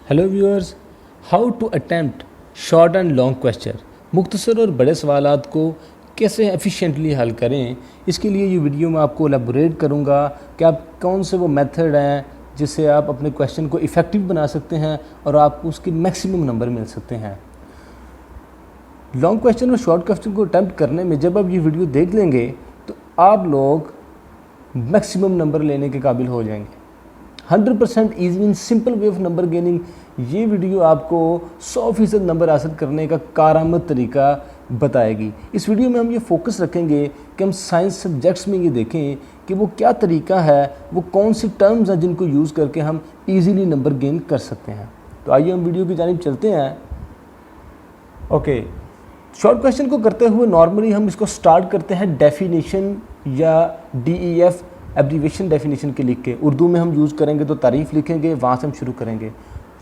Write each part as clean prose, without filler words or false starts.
Hello viewers, how to attempt short and long question. मुख्तसर और बड़े सवालात को कैसे एफिशिएंटली हल करें, इसके लिए ये वीडियो मैं आपको एलेबोरेट करूँगा कि आप कौन से वो मेथड हैं जिससे आप अपने क्वेश्चन को इफ़ेक्टिव बना सकते हैं और आपको उसके मैक्सिमम नंबर मिल सकते हैं। लॉन्ग क्वेश्चन और शॉर्ट क्वेश्चन को अटैम्प्ट करने में जब आप ये वीडियो देख लेंगे तो आप लोग मैक्सिमम नंबर लेने के काबिल हो जाएंगे। 100% easy and simple way of number gaining. ये वीडियो आपको 100% नंबर हासिल करने का कारआमद तरीका बताएगी। इस वीडियो में हम ये फोकस रखेंगे कि हम साइंस सब्जेक्ट्स में ये देखें कि वो क्या तरीका है, वो कौन सी टर्म्स हैं जिनको यूज़ करके हम इजीली नंबर गेन कर सकते हैं। तो आइए हम वीडियो की जानिब चलते हैं। ओके, शॉर्ट क्वेश्चन को करते हुए नॉर्मली हम इसको स्टार्ट करते हैं डेफिनेशन या DEF एब्रीवेशन डेफिनेशन के लिख के। उर्दू में हम यूज़ करेंगे तो तारीफ़ लिखेंगे, वहाँ से हम शुरू करेंगे।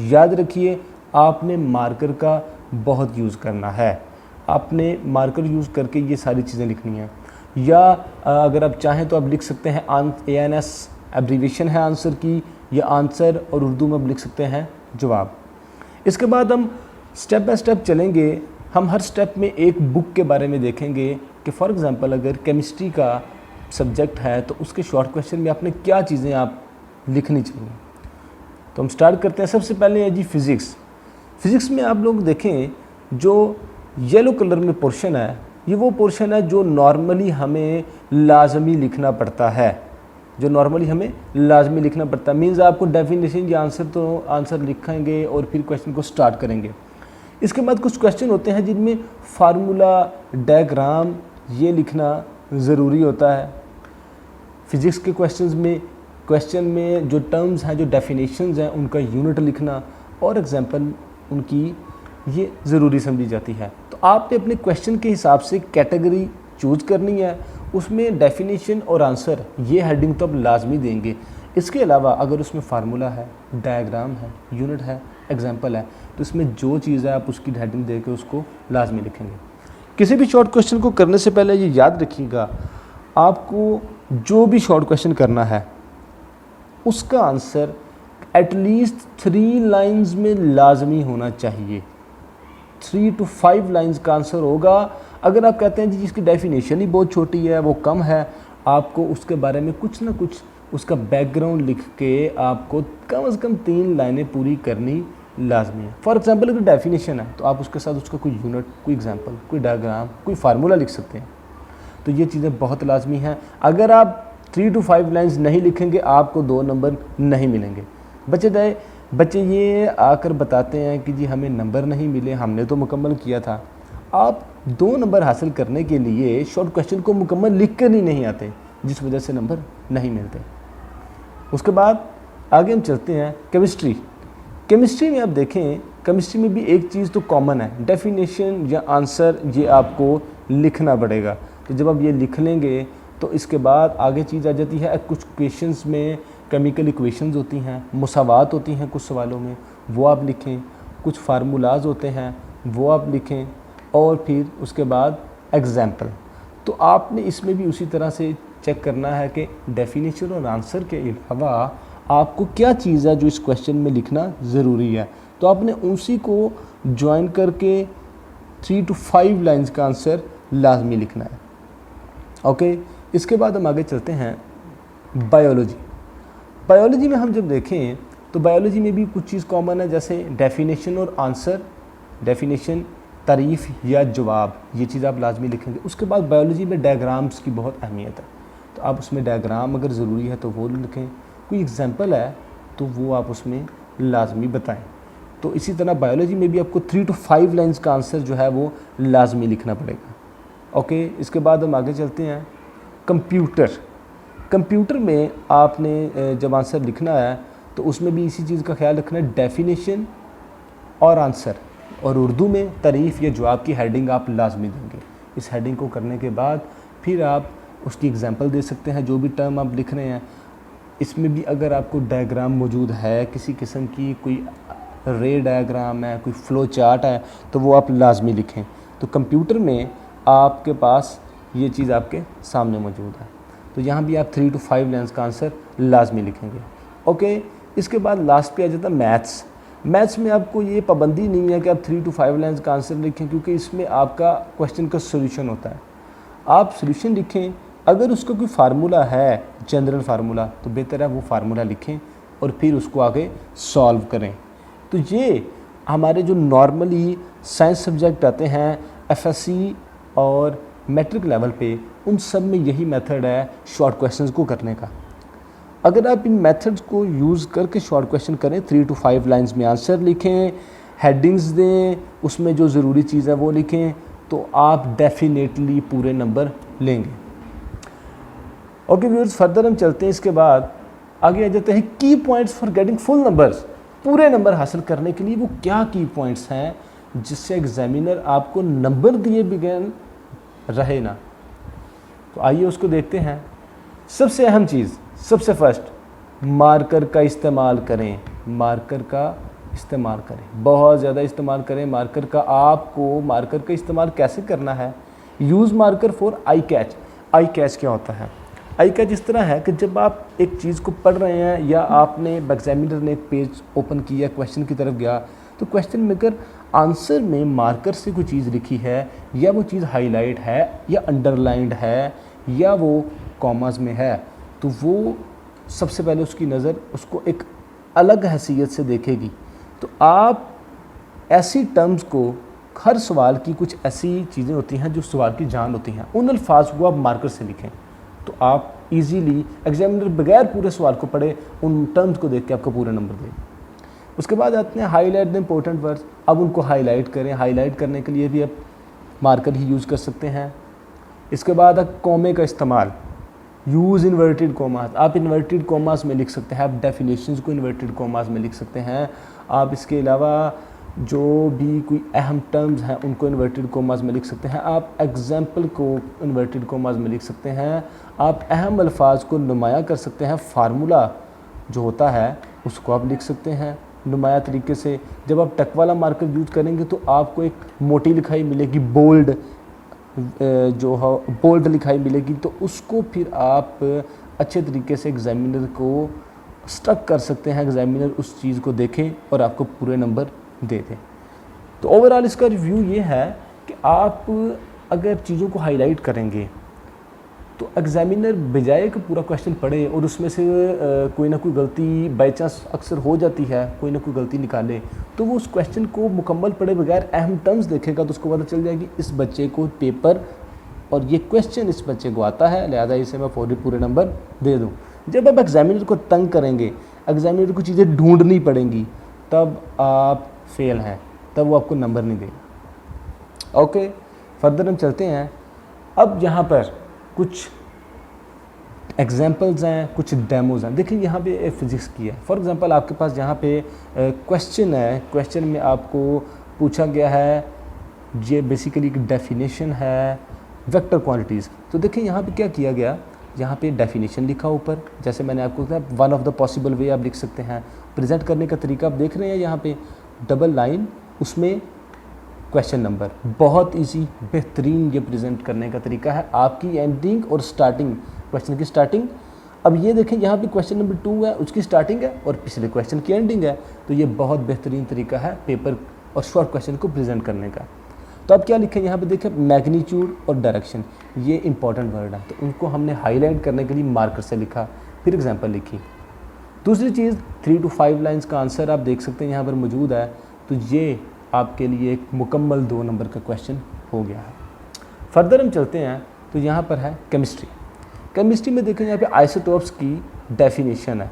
याद रखिए, आपने मार्कर का बहुत यूज़ करना है। आपने मार्कर यूज़ करके ये सारी चीज़ें लिखनी हैं। या अगर आप चाहें तो आप लिख सकते हैं ANS एब्रीवेशन है आंसर की, या आंसर और उर्दू में आप लिख सकते हैं जवाब। इसके बाद हम स्टेप बाय स्टेप चलेंगे। हम हर स्टेप में एक बुक के बारे में देखेंगे कि फॉर एग्ज़ाम्पल अगर केमिस्ट्री का सब्जेक्ट है तो उसके शॉर्ट क्वेश्चन में आपने क्या चीज़ें आप लिखनी चाहिए। तो हम स्टार्ट करते हैं। सबसे पहले है जी फिज़िक्स। फिज़िक्स में आप लोग देखें, जो येलो कलर में पोर्शन है, ये वो पोर्शन है जो नॉर्मली हमें लाजमी लिखना पड़ता है। जो नॉर्मली हमें लाजमी लिखना पड़ता है मीन्स आपको डेफिनेशन या आंसर लिखेंगे और फिर क्वेश्चन को स्टार्ट करेंगे। इसके बाद कुछ क्वेश्चन होते हैं जिनमें फार्मूला, डायग्राम ये लिखना ज़रूरी होता है। फिज़िक्स के क्वेश्चन में जो टर्म्स हैं, जो डेफिनेशंस हैं, उनका यूनिट लिखना और एग्जांपल उनकी ये ज़रूरी समझी जाती है। तो आपने अपने क्वेश्चन के हिसाब से कैटेगरी चूज करनी है, उसमें डेफिनेशन और आंसर ये हेडिंग तो आप लाजमी देंगे। इसके अलावा अगर उसमें फार्मूला है, डायग्राम है, यूनिट है, एग्जांपल है, तो इसमें जो चीज़ है आप उसकी हेडिंग दे के उसको लाजमी लिखेंगे। किसी भी शॉर्ट क्वेश्चन को करने से पहले ये याद रखिएगा, आपको जो भी शॉर्ट क्वेश्चन करना है उसका आंसर एटलीस्ट 3 लाइंस में लाजमी होना चाहिए। 3 to 5 लाइंस का आंसर होगा। अगर आप कहते हैं जी जिसकी डेफिनेशन ही बहुत छोटी है, वो कम है, आपको उसके बारे में कुछ ना कुछ उसका बैकग्राउंड लिख के आपको कम से कम 3 लाइनें पूरी करनी लाजमी है। फॉर एग्जांपल अगर डेफिनेशन है तो आप उसके साथ उसका कोई यूनिट, कोई एग्जांपल, कोई डायग्राम, कोई फार्मूला लिख सकते हैं। तो ये चीज़ें बहुत लाजमी हैं। अगर आप 3 to 5 लाइंस नहीं लिखेंगे आपको 2 नंबर नहीं मिलेंगे। बच्चे ये आकर बताते हैं कि जी हमें नंबर नहीं मिले, हमने तो मुकम्मल किया था। आप 2 नंबर हासिल करने के लिए शॉर्ट क्वेश्चन को मुकम्मल लिख कर ही नहीं आते, जिस वजह से नंबर नहीं मिलते। उसके बाद आगे हम चलते हैं केमिस्ट्री में आप देखें, केमिस्ट्री में भी एक चीज़ तो कॉमन है, डेफिनेशन या आंसर ये आपको लिखना पड़ेगा। तो जब आप ये लिख लेंगे तो इसके बाद आगे चीज़ आ जाती है। कुछ क्वेश्चंस में केमिकल इक्वेशंस होती हैं, मुसावात होती हैं कुछ सवालों में, वो आप लिखें। कुछ फार्मूलाज होते हैं वो आप लिखें, और फिर उसके बाद एग्जाम्पल। तो आपने इसमें भी उसी तरह से चेक करना है कि डेफिनेशन और आंसर के अलावा आपको क्या चीज़ है जो इस क्वेश्चन में लिखना ज़रूरी है। तो आपने उसी को ज्वाइन करके 3 to 5 लाइंस का आंसर लाजमी लिखना है। ओके, इसके बाद हम आगे चलते हैं बायोलॉजी में हम जब देखें तो बायोलॉजी में भी कुछ चीज़ कॉमन है, जैसे डेफिनेशन और आंसर। डेफिनेशन, तारीफ़ या जवाब, ये चीज़ आप लाजमी लिखेंगे। उसके बाद बायोलॉजी में डायग्राम्स की बहुत अहमियत है, तो आप उसमें डायग्राम अगर ज़रूरी है तो वो लिखें। कोई एग्जांपल है तो वो आप उसमें लाजमी बताएं। तो इसी तरह बायोलॉजी में भी आपको 3 to 5 लाइंस का आंसर जो है वो लाजमी लिखना पड़ेगा। ओके, इसके बाद हम आगे चलते हैं कंप्यूटर में आपने जब आंसर लिखना है तो उसमें भी इसी चीज़ का ख्याल रखना है, डेफिनेशन और आंसर, और उर्दू में तारीफ़ या जवाब की हेडिंग आप लाजमी देंगे। इस हेडिंग को करने के बाद फिर आप उसकी एग्जांपल दे सकते हैं जो भी टर्म आप लिख रहे हैं। इसमें भी अगर आपको डायग्राम मौजूद है किसी किस्म की, कोई रे डायग्राम है, कोई फ़्लो चार्ट है, तो वो आप लाजमी लिखें। तो कंप्यूटर में आपके पास ये चीज़ आपके सामने मौजूद है, तो यहाँ भी आप 3 to 5 लाइंस का आंसर लाजमी लिखेंगे। ओके, इसके बाद लास्ट पे आ जाता है मैथ्स में आपको ये पाबंदी नहीं है कि आप 3 to 5 लाइन्स का आंसर लिखें, क्योंकि इसमें आपका क्वेश्चन का सोल्यूशन होता है। आप सोल्यूशन लिखें, अगर उसका कोई फार्मूला है, जनरल फार्मूला, तो बेहतर है वो फार्मूला लिखें और फिर उसको आगे सॉल्व करें। तो ये हमारे जो नॉर्मली साइंस सब्जेक्ट आते हैं एफएससी और मैट्रिक लेवल पे, उन सब में यही मेथड है शॉर्ट क्वेश्चंस को करने का। अगर आप इन मेथड्स को यूज़ करके शॉर्ट क्वेश्चन करें, 3 to 5 लाइंस में आंसर लिखें, हेडिंग्स दें, उसमें जो ज़रूरी चीज़ है वो लिखें, तो आप डेफिनेटली पूरे नंबर लेंगे। ओके व्यूअर्स, फर्दर हम चलते हैं। इसके बाद आगे आ जाते हैं की points for getting full numbers. पूरे नंबर हासिल करने के लिए वो क्या की पॉइंट्स हैं जिससे एग्जामिनर आपको नंबर दिए बगैर रहे ना। तो आइए उसको देखते हैं। सबसे अहम चीज़, सबसे फर्स्ट, मार्कर का इस्तेमाल करें। मार्कर का इस्तेमाल करें, बहुत ज़्यादा इस्तेमाल करें मार्कर का। आपको मार्कर का इस्तेमाल कैसे करना है? Use marker for I catch. I catch क्या होता है? आई कैच इस तरह है कि जब आप एक चीज़ को पढ़ रहे हैं या आपने एग्जामिनर ने एक पेज ओपन किया, क्वेश्चन की तरफ गया, तो क्वेश्चन में अगर आंसर में मार्कर से कोई चीज़ लिखी है, या वो चीज़ हाईलाइट है या अंडरलाइंड है या वो कॉमास में है, तो वो सबसे पहले उसकी नज़र उसको एक अलग हैसियत से देखेगी। तो आप ऐसी टर्म्स को, हर सवाल की कुछ ऐसी चीज़ें होती हैं जो सवाल की जान होती हैं, उन अल्फाज को आप मार्कर से लिखें, तो आप इजीली एग्जामिनर बगैर पूरे सवाल को पढ़े उन टर्म्स को देख के आपको पूरा नंबर दें। उसके बाद आते हैं हाईलाइट द इंपॉर्टेंट वर्ड्स। अब उनको हाईलाइट करें। हाईलाइट करने के लिए भी आप मार्कर ही यूज़ कर सकते हैं। इसके बाद कॉमे का इस्तेमाल, यूज़ इन्वर्टेड कॉमास। आप इन्वर्टेड कॉमास में लिख सकते हैं, आप डेफिनेशंस को इन्वर्टेड कॉमास में लिख सकते हैं। आप इसके अलावा जो भी कोई अहम टर्म्स हैं उनको इन्वर्टेड कॉमास में लिख सकते हैं। आप एग्जाम्पल को इन्वर्टेड कॉमास में लिख सकते हैं। आप अहम अल्फाज को नुमाया कर सकते हैं। फार्मूला जो होता है उसको आप लिख सकते हैं नुमाया तरीके से। जब आप टक वाला मार्कर यूज़ करेंगे तो आपको एक मोटी लिखाई मिलेगी, बोल्ड जो है बोल्ड लिखाई मिलेगी, तो उसको फिर आप अच्छे तरीके से एग्जामिनर को स्टक कर सकते हैं। एग्जामिनर उस चीज़ को देखें और आपको पूरे नंबर दे दें। तो ओवरऑल इसका रिव्यू ये है कि आप अगर चीज़ों को हाईलाइट करेंगे तो एग्जामिनर बजाय कि पूरा क्वेश्चन पढ़े और उसमें से कोई ना कोई गलती बाई चांस अक्सर हो जाती है, कोई ना कोई गलती निकाले, तो वो उस क्वेश्चन को मुकम्मल पढ़े बगैर अहम टर्म्स देखेगा तो उसको पता चल जाएगी इस बच्चे को पेपर और ये क्वेश्चन इस बच्चे को आता है, लिहाजा इसे मैं पूरे नंबर दे दूँ। जब आप एग्जामिनर को तंग करेंगे, एग्जामिनर को चीज़ें ढूंढनी पड़ेंगी, तब आप फेल हैं, तब वो आपको नंबर नहीं देगा। ओके, फर्दर हम चलते हैं। अब यहाँ पर कुछ एग्जाम्पल्स हैं, कुछ डेमोज़ हैं। देखिए यहाँ पे फिज़िक्स की है। फॉर एग्ज़ाम्पल आपके पास यहाँ पे क्वेश्चन है। क्वेश्चन में आपको पूछा गया है, ये बेसिकली एक डेफिनेशन है वेक्टर क्वांटिटीज़। तो देखिए यहाँ पे क्या किया गया, यहाँ पे डेफिनेशन लिखा ऊपर, जैसे मैंने आपको बताया one of the possible way आप लिख सकते हैं। प्रेजेंट करने का तरीका आप देख रहे हैं यहाँ पे, डबल लाइन, उसमें क्वेश्चन नंबर। बहुत इजी, बेहतरीन ये प्रेजेंट करने का तरीका है। आपकी एंडिंग और स्टार्टिंग, क्वेश्चन की स्टार्टिंग, अब ये देखें यहाँ पे क्वेश्चन नंबर 2 है, उसकी स्टार्टिंग है और पिछले क्वेश्चन की एंडिंग है। तो ये बहुत बेहतरीन तरीका है पेपर और शॉर्ट क्वेश्चन को प्रेजेंट करने का। तो अब क्या लिखें यहाँ पे देखें, मैग्नीट्यूड और डायरेक्शन, ये इंपॉर्टेंट वर्ड है, तो उनको हमने हाईलाइट करने के लिए मार्कर से लिखा, फिर एग्जाम्पल लिखी। दूसरी चीज़, 3 to 5 लाइन्स का आंसर आप देख सकते हैं यहाँ पर मौजूद है। तो ये आपके लिए एक मुकम्मल 2 नंबर का क्वेश्चन हो गया है। फर्दर हम चलते हैं, तो यहाँ पर है केमिस्ट्री। केमिस्ट्री में देखें यहाँ पे आइसोटोप्स की डेफिनेशन है।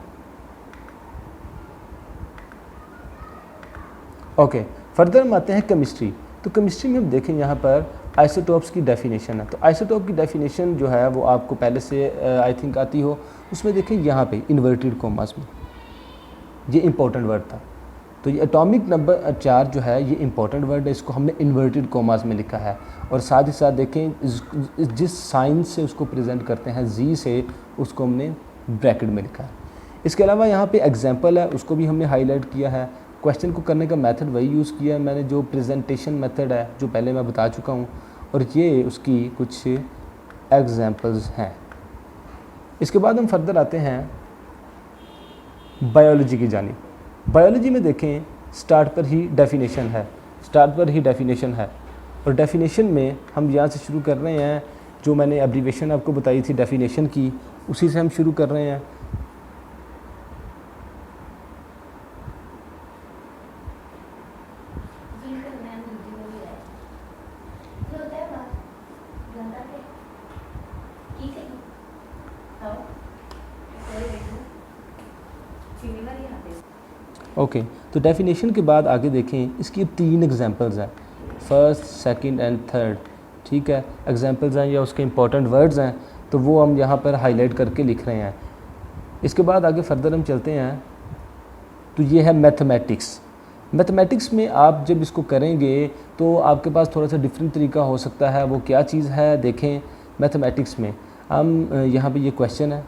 ओके, फर्दर हम आते हैं केमिस्ट्री। तो केमिस्ट्री में हम देखें यहाँ पर आइसोटोप्स की डेफिनेशन है। तो आइसोटोप की डेफिनेशन जो है वो आपको पहले से आई थिंक आती हो। उसमें देखें यहाँ पे इन्वर्टेड कॉमास में, ये इंपॉर्टेंट वर्ड था। तो ये एटॉमिक नंबर 4 जो है ये इंपॉर्टेंट वर्ड है, इसको हमने इन्वर्टेड कॉमास में लिखा है। और साथ ही साथ देखें जिस साइन से उसको प्रेजेंट करते हैं, जी से, उसको हमने ब्रैकेट में लिखा है। इसके अलावा यहाँ पे एग्जाम्पल है, उसको भी हमने हाईलाइट किया है। क्वेश्चन को करने का मेथड वही यूज़ किया है मैंने, जो प्रेजेंटेशन मेथड है जो पहले मैं बता चुका हूँ, और ये उसकी कुछ एग्जाम्पल्स हैं। इसके बाद हम फर्दर आते हैं बायोलॉजी की जानिब। बायोलॉजी में देखें स्टार्ट पर ही डेफिनेशन है, स्टार्ट पर ही डेफिनेशन है। और डेफिनेशन में हम यहाँ से शुरू कर रहे हैं, जो मैंने एब्रीवेशन आपको बताई थी डेफिनेशन की, उसी से हम शुरू कर रहे हैं। ओके तो डेफिनेशन के बाद आगे देखें, इसकी 3 एग्जांपल्स हैं, फर्स्ट, सेकंड एंड थर्ड। ठीक है, एग्जांपल्स हैं या उसके इंपॉर्टेंट वर्ड्स हैं, तो वो हम यहाँ पर हाईलाइट करके लिख रहे हैं। इसके बाद आगे फर्दर हम चलते हैं, तो ये है मैथमेटिक्स। मैथमेटिक्स में आप जब इसको करेंगे तो आपके पास थोड़ा सा डिफरेंट तरीका हो सकता है। वो क्या चीज़ है, देखें मैथमेटिक्स में हम यहाँ पे ये क्वेश्चन है,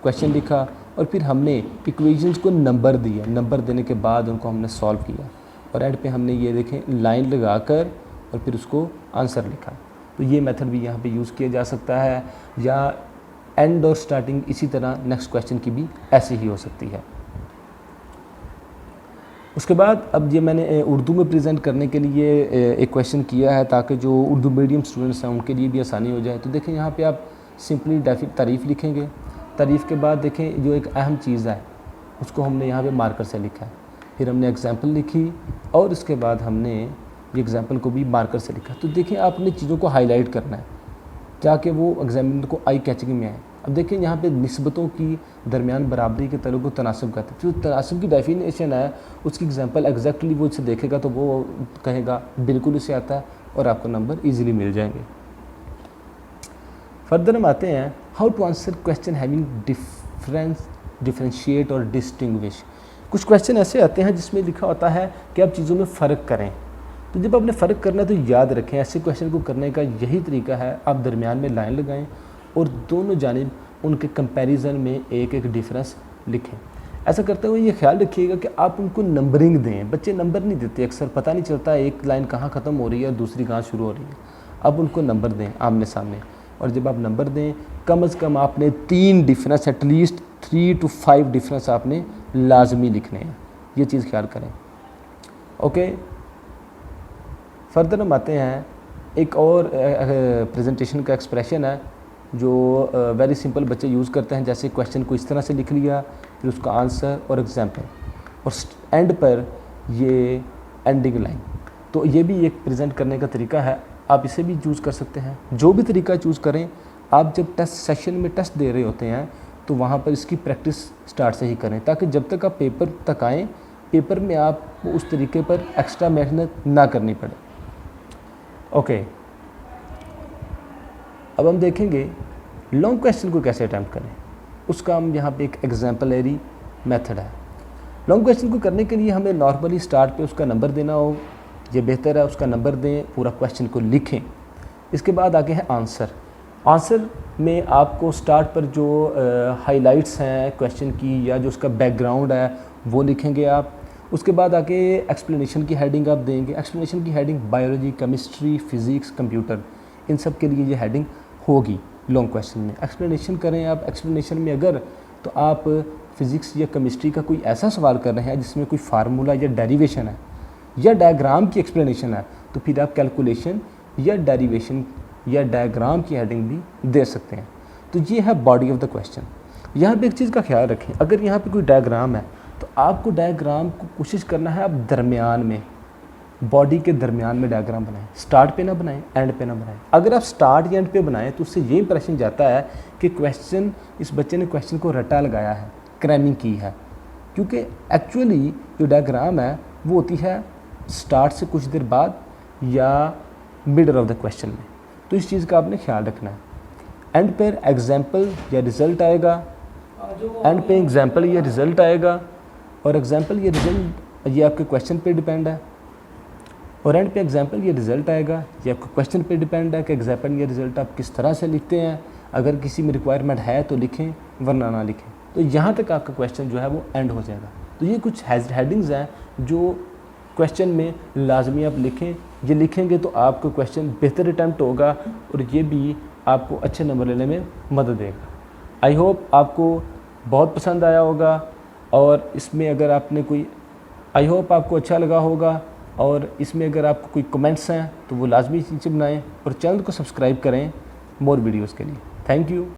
क्वेश्चन लिखा और फिर हमने इक्वेशंस को नंबर दिया, नंबर देने के बाद उनको हमने सॉल्व किया और एंड पे हमने ये देखें लाइन लगाकर और फिर उसको आंसर लिखा। तो ये मेथड भी यहाँ पे यूज़ किया जा सकता है, या एंड और स्टार्टिंग इसी तरह नेक्स्ट क्वेश्चन की भी ऐसी ही हो सकती है। उसके बाद अब ये मैंने उर्दू में प्रेजेंट करने के लिए एक क्वेश्चन किया है ताकि जो उर्दू मीडियम स्टूडेंट्स हैं उनके लिए भी आसानी हो जाए। तो देखें यहाँ पे आप सिंपली तारीफ़ लिखेंगे, तारीफ़ के बाद देखें जो एक अहम चीज़ है उसको हमने यहाँ पे मार्कर से लिखा है, फिर हमने एग्जांपल लिखी और इसके बाद हमने ये एग्जांपल को भी मार्कर से लिखा। तो देखें आपने चीज़ों को हाईलाइट करना है ताकि वो एग्जामिनर को आई कैचिंग में आए। अब देखें यहाँ पे निस्बतों की दरमियान बराबरी के तलुक को तनासब कहते हैं। जो तनासब की डेफिनेशन है उसकी एग्जांपल एग्जैक्टली वो इसे देखेगा तो वो कहेगा बिल्कुल इसे आता है और आपको नंबर ईजिली मिल जाएंगे। फर्दर हम आते हैं how to answer question having differentiate और डिस्टिंग्विश। कुछ क्वेश्चन ऐसे आते हैं जिसमें लिखा होता है कि आप चीज़ों में फ़र्क करें। तो जब आपने फ़र्क करना है तो याद रखें ऐसे क्वेश्चन को करने का यही तरीका है, आप दरमियान में लाइन लगाएं और दोनों जानिब उनके कंपैरिजन में एक एक डिफरेंस लिखें। ऐसा करते हुए ये ख्याल रखिएगा कि आप उनको नंबरिंग दें। बच्चे नंबर नहीं देते, अक्सर पता नहीं चलता एक लाइन कहाँ ख़त्म हो रही है और दूसरी कहाँ शुरू हो रही है। अब उनको नंबर दें आमने सामने, और जब आप नंबर दें कम से कम आपने 3 डिफरेंस, एटलीस्ट 3 to 5 डिफरेंस आपने लाजमी लिखने हैं। ये चीज़ ख्याल करें। ओके, फर्दर हम आते हैं, एक और प्रेजेंटेशन का एक्सप्रेशन है जो वेरी सिंपल बच्चे यूज़ करते हैं। जैसे क्वेश्चन को इस तरह से लिख लिया, फिर उसका आंसर और एग्जाम्पल और एंड पर ये एंडिंग लाइन। तो ये भी एक प्रेजेंट करने का तरीका है, आप इसे भी चूज़ कर सकते हैं। जो भी तरीका चूज़ करें, आप जब टेस्ट सेशन में टेस्ट दे रहे होते हैं तो वहाँ पर इसकी प्रैक्टिस स्टार्ट से ही करें, ताकि जब तक आप पेपर तक आएँ, पेपर में आपको उस तरीके पर एक्स्ट्रा मेहनत ना करनी पड़े। ओके, अब हम देखेंगे लॉन्ग क्वेश्चन को कैसे अटैम्प्ट करें। उसका हम यहाँ पे एक एग्जाम्पलरी मेथड है। लॉन्ग क्वेश्चन को करने के लिए हमें नॉर्मली स्टार्ट पे उसका नंबर देना हो, ये बेहतर है उसका नंबर दें, पूरा क्वेश्चन को लिखें। इसके बाद आगे है आंसर। आंसर में आपको स्टार्ट पर जो हाइलाइट्स हैं क्वेश्चन की या जो उसका बैकग्राउंड है वो लिखेंगे आप। उसके बाद आगे एक्सप्लेनेशन की हेडिंग आप देंगे। एक्सप्लेनेशन की heading biology, chemistry, physics, computer, इन सब के लिए ये हेडिंग होगी लॉन्ग क्वेश्चन में। एक्सप्लेनेशन करें आप। एक्सप्लेनेशन में अगर तो आप फिज़िक्स या केमिस्ट्री का कोई ऐसा सवाल कर रहे हैं जिसमें कोई फार्मूला या डेरिवेशन है या डायग्राम की एक्सप्लेनेशन है, तो फिर आप कैलकुलेशन या डेरिवेशन या डायग्राम की हेडिंग भी दे सकते हैं। तो ये है बॉडी ऑफ द क्वेश्चन। यहाँ पे एक चीज़ का ख्याल रखें, अगर यहाँ पे कोई डायग्राम है तो आपको डायग्राम को कोशिश करना है आप दरमियान में, बॉडी के दरमियान में डायग्राम बनाएं। स्टार्ट पे ना बनाएं, एंड पे ना बनाएं। अगर आप स्टार्ट या एंड पे बनाएं तो उससे ये इंप्रेशन जाता है कि क्वेश्चन, इस बच्चे ने क्वेश्चन को रटा लगाया है, क्रैमिंग की है, क्योंकि एक्चुअली जो डायग्राम है वो होती है स्टार्ट से कुछ देर बाद या मिडल ऑफ द क्वेश्चन में। तो इस चीज़ का आपने ख्याल रखना है। एंड पर एग्जाम्पल या रिज़ल्ट आएगा, एंड पे एग्जाम्पल या रिज़ल्ट आएगा, और एग्जाम्पल या रिज़ल्ट ये आपके क्वेश्चन पे डिपेंड है, और एंड पे एग्जाम्पल या रिज़ल्ट आएगा ये आपके क्वेश्चन पे डिपेंड है कि एग्जाम्पल या रिज़ल्ट आप किस तरह से लिखते हैं। अगर किसी में रिक्वायरमेंट है तो लिखें, वरना ना लिखें। तो यहाँ तक आपका क्वेश्चन जो है वो एंड हो जाएगा। तो ये कुछ हेडिंग्स हैं जो क्वेश्चन में लाजमी आप लिखें। ये लिखेंगे तो आपका क्वेश्चन बेहतर अटैम्प्ट होगा और ये भी आपको अच्छे नंबर लेने में मदद देगा। आई होप आपको बहुत पसंद आया होगा, और इसमें अगर आपने कोई आई होप आपको अच्छा लगा होगा, और इसमें अगर आपको कोई कमेंट्स हैं तो वो लाजमी नीचे बनाएं और चैनल को सब्सक्राइब करें मोर वीडियोज़ के लिए। Thank you.